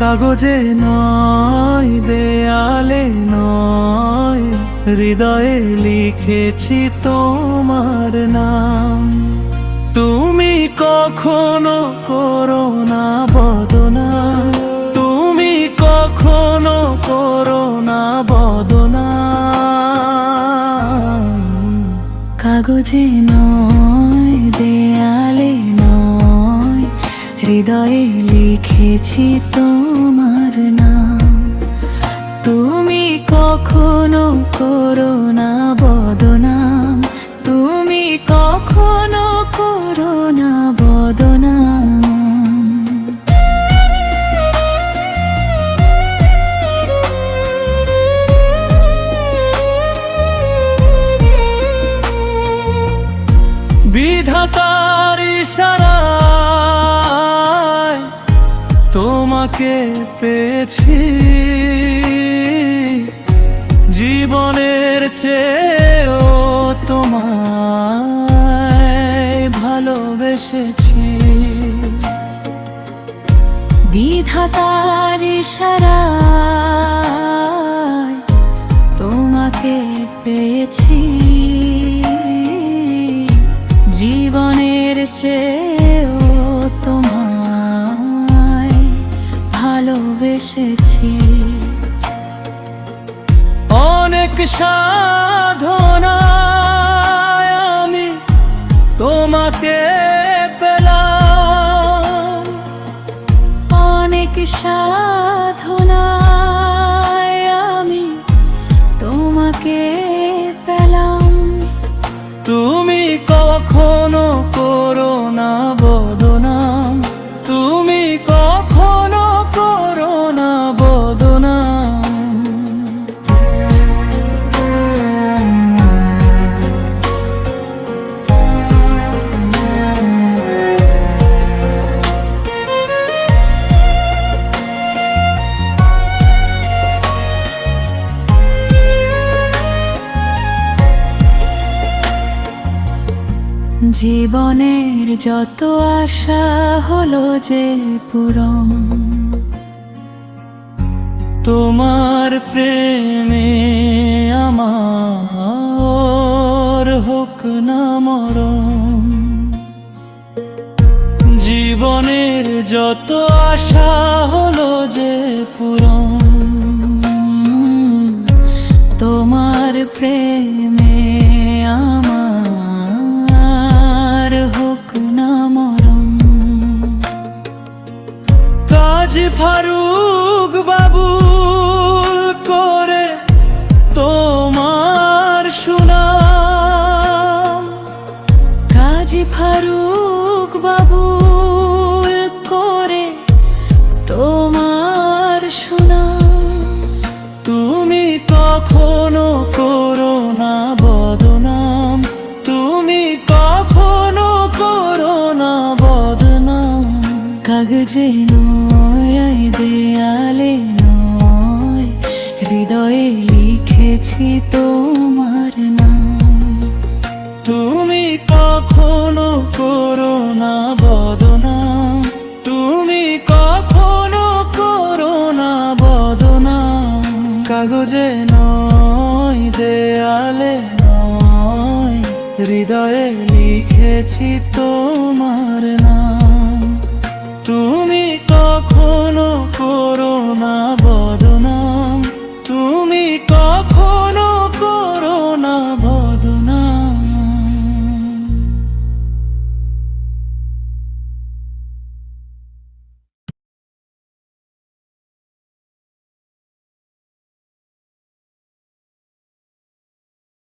কাগজে নয়, দেয়ালে নয়, হৃদয়ে লিখেছি তোমার নাম। তুমি কখনো করো না বদনাম, তুমি কখনো করো না বদনাম। কাগজে নয়, দেয়ালে নয়, হৃদয়ে লিখেছি তোমার নাম। তুমি কখনো করো না বদনাম, তুমি কখনো করো না বদনাম। বিধাতার ইশারায় তোমাকে পেয়েছি, জীবনের চেয়েও তোমায় ভালোবেসেছি। বিধাতার ইশারায় তোমাকে পেয়েছি, জীবনের চেয়েও তোমায় ভালোবেসেছি। অনেক সাধনায় আমি তোমাকে পেলাম, অনেক সাধনায় আমি তোমাকে পেলাম। তুমি কখনো করো না বদনাম, তুমি কখনো করো না বদনাম। জীবনের যত আশা হলো যে পূরণ, তোমার প্রেমে আমার হোক না মরণ। জীবনের যত আশা হলো যে পূরণ, তোমার প্রেমে আমার হোক না মরণ। কাজী ফারুক বাবুল করে তোমার সুনাম, কাজী ফারুক বাবুল করে তোমার সুনাম। তুমি কখনো করো না বদনাম, তুমি কখনো করো না বদনাম। কাগজে নয়, দেয়ালে নয়, হৃদয়ে লিখেছি তোমার নাম। তুমি কখনো করো না বদনাম, তুমি কখনো করো না বদনাম। কাগজে নয়, দেয়ালে নয়, হৃদয়ে লিখেছি তো